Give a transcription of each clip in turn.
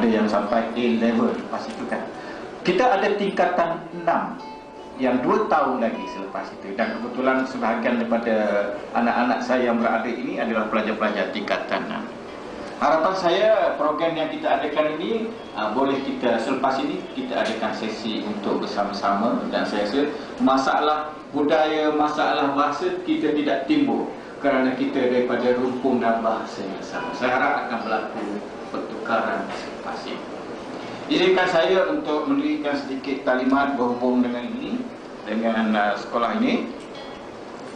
ada yang sampai A level lepas itu kan. Kita ada tingkatan 6 yang 2 tahun lagi selepas itu, dan kebetulan sebahagian daripada anak-anak saya yang berada ini adalah pelajar-pelajar tingkatan 6. Harapan saya program yang kita adakan ini boleh kita selepas ini kita adakan sesi untuk bersama-sama, dan saya rasa masalah budaya, masalah bahasa kita tidak timbul kerana kita daripada rumpun dan bahasa yang sama. Saya harap akan berlaku pertukaran selepas ini. Izinkan saya untuk memberikan sedikit talimat berhubung dengan ini, dengan sekolah ini.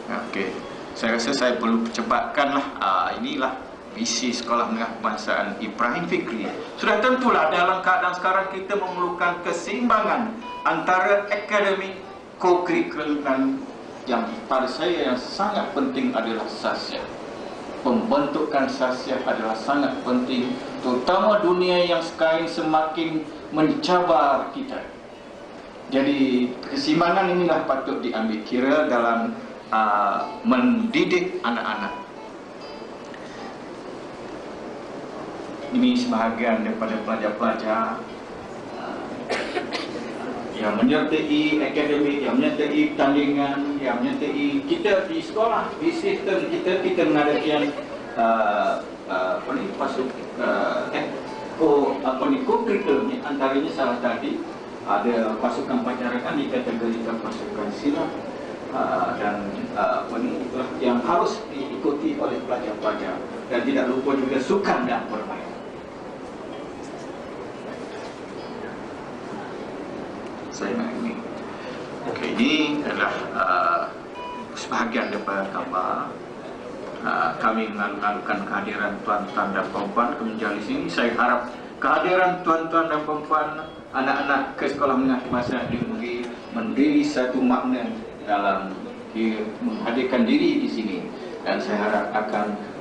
Okey, saya rasa saya perlu percepatkanlah. Inilah visi Sekolah Menengah Kebangsaan Ibrahim Fikri. Sudah tentulah dalam keadaan sekarang kita memerlukan keseimbangan antara akademik, co-curricular, dan yang pada saya yang sangat penting adalah sasial. Pembentukan sasial adalah sangat penting, terutama dunia yang sekarang semakin mencabar kita. Jadi keseimbangan inilah patut diambil kira dalam mendidik anak-anak. Ini sebahagian daripada pelajar-pelajar yang menyertai akademik, yang menyertai pertandingan, yang menyertai kita di sekolah, di sistem kita mengadakan co-curricular ni, antaranya salah tadi ada pasukan pancarakan dikategorikan pasukan silat, dan yang harus diikuti oleh pelajar-pelajar, dan tidak lupa juga sukan dan permainan. Saya ini, okey, ini adalah sebahagian daripada gambar kami mengalukan kehadiran tuan-tuan dan puan-puan ke majlis ini. Saya harap kehadiran tuan-tuan dan puan-puan, anak-anak ke Sekolah Menengah Kebangsaan ini memberi satu makna dalam menghadirkan diri di sini, dan saya harap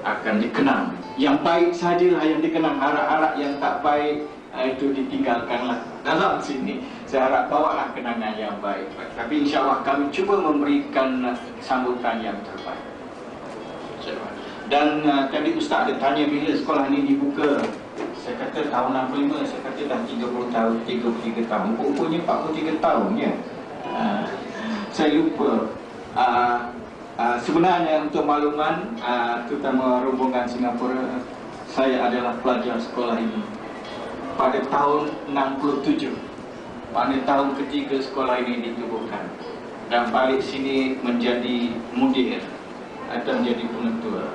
akan dikenang. Yang baik sajalah yang dikenang, harap-harap yang tak baik itu ditinggalkanlah dalam sini. Saya harap bawalah kenangan yang baik. Tapi insya-Allah kami cuba memberikan sambutan yang terbaik. Dan tadi Ustaz ada tanya bila sekolah ini dibuka. Saya kata tahun 65, saya kata dah 30 tahun, 33 tahun. Rupanya 43 tahun ya. Saya lupa. Sebenarnya untuk makluman, terutama rombongan Singapura, saya adalah pelajar sekolah ini pada tahun 67. Pada tahun ketiga sekolah ini ditubuhkan, dan balik sini menjadi mudir atau menjadi pengetua.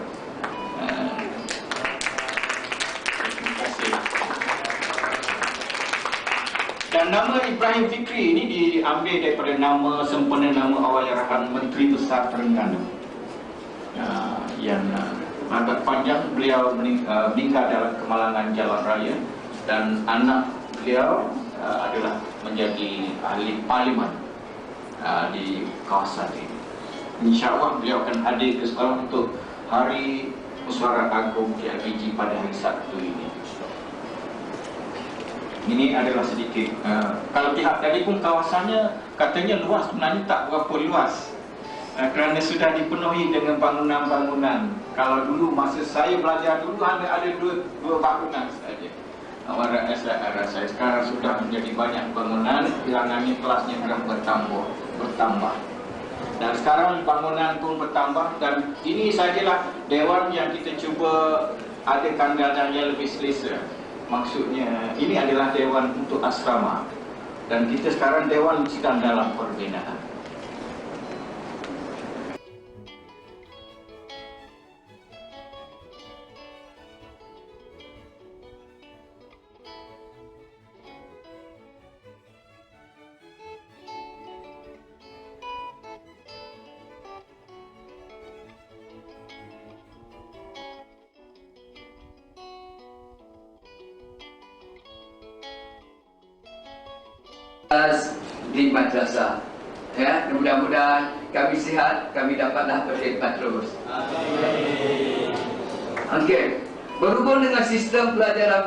Terima kasih. Dan nama Ibrahim Fikri ini diambil daripada nama sempena nama Allahyarham Menteri Besar Terengganu, yang agak panjang. Beliau meninggal dalam kemalangan jalan raya, dan anak beliau adalah menjadi ahli parlimen di kawasan ini. InsyaAllah beliau akan hadir ke sekolah untuk Hari Musyawarah Agung PIBG pada hari Sabtu ini. Ini adalah sedikit. Kalau pihak tadi pun kawasannya katanya luas, sebenarnya tak berapa luas, kerana sudah dipenuhi dengan bangunan-bangunan. Kalau dulu masa saya belajar dulu ada dua bangunan saja. Awal saya sekarang sudah menjadi banyak bangunan, bilangannya kelasnya sudah bertambah. Dan sekarang bangunan pun bertambah, dan ini sajalah dewan yang kita cuba adakan keadaannya lebih selesa. Maksudnya ini adalah dewan untuk asrama, dan kita sekarang dewan sedang dalam perbinaan. Di madrasah, ya, mudah-mudahan kami sihat, kami dapatlah berkhidmat terus. Okey, berhubung dengan sistem pelajaran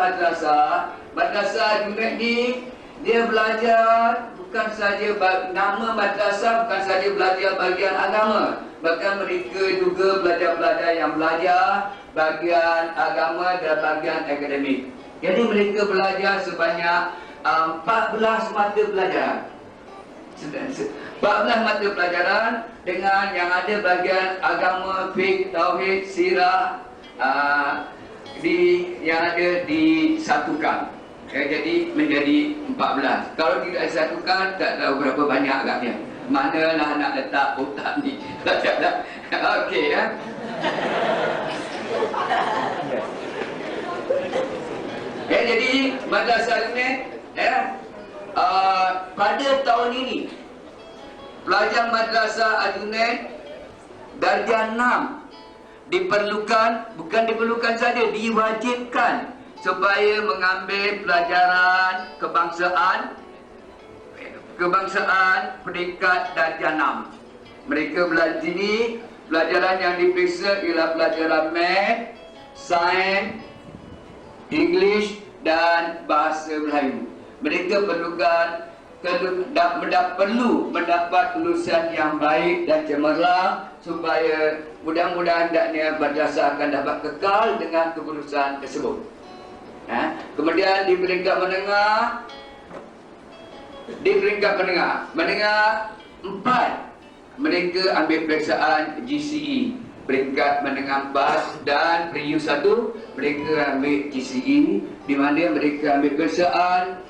madrasah juga ni dia belajar bukan saja nama madrasah, bukan saja belajar bahagian agama, bahkan mereka juga belajar yang belajar bahagian agama dan bahagian akademik. Jadi mereka belajar sebanyak 14 mata pelajaran. 14 mata pelajaran dengan yang ada bahagian agama, fiqh, tauhid, sirah, yang ada disatukan. Jadi menjadi 14. Kalau tidak disatukan, tak tahu berapa banyak agaknya. Manalah nak letak otak ni. Okey ya. Jadi madrasah ini pada tahun ini pelajar madrasah Al-Junaid darjah 6 bukan saja, diwajibkan supaya mengambil pelajaran kebangsaan peringkat darjah 6. Mereka belajar ini, pelajaran yang diperiksa ialah pelajaran Math, Sains, English dan Bahasa Melayu. Mereka perlu mendapat lulusan yang baik dan cemerlang supaya mudah-mudahan hendaknya madrasah akan dapat kekal dengan kelulusan tersebut. Kemudian di peringkat menengah 4, mereka ambil peperiksaan GCE. Peringkat menengah 4 dan peringkat 1 mereka ambil GCE, di mana mereka ambil peperiksaan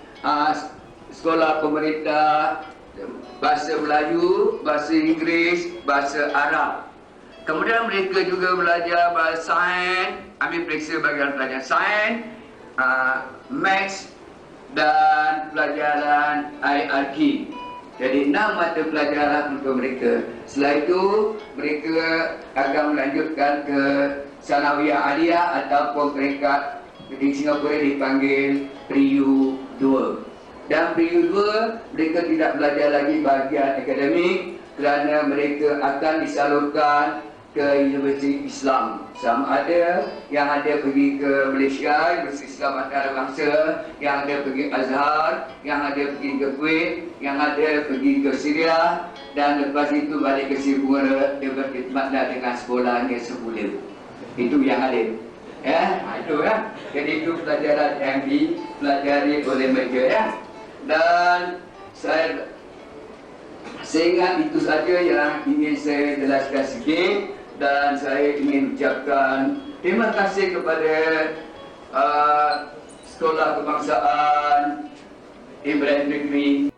sekolah pemerintah, bahasa Melayu, bahasa Inggeris, bahasa Arab. Kemudian mereka juga belajar bahasa sains, ambil periksa bahagian pelajaran sains, Maths dan pelajaran IRQ. Jadi 6 mata pelajaran untuk mereka. Setelah itu mereka akan melanjutkan ke Sanawiyah Aliyah ataupun peringkat di Singapura dipanggil PRIU 2. Dan PRIU 2 mereka tidak belajar lagi bahagian akademik kerana mereka akan disalurkan ke Universiti Islam. Sama ada yang ada pergi ke Malaysia, Universiti Islam Antarabangsa, yang ada pergi Azhar, yang ada pergi ke Kuwait, yang ada pergi ke Syria, dan lepas itu balik ke Singapura, dia berkhidmatlah dengan sekolahnya semula. Itu yang ada. Itu ya. Jadi itu pelajaran yang dipelajari oleh mereka ya. Dan saya ingat itu saja yang ingin saya jelaskan sikit. Dan saya ingin ucapkan terima kasih kepada Sekolah Kebangsaan Ibrahim Negeri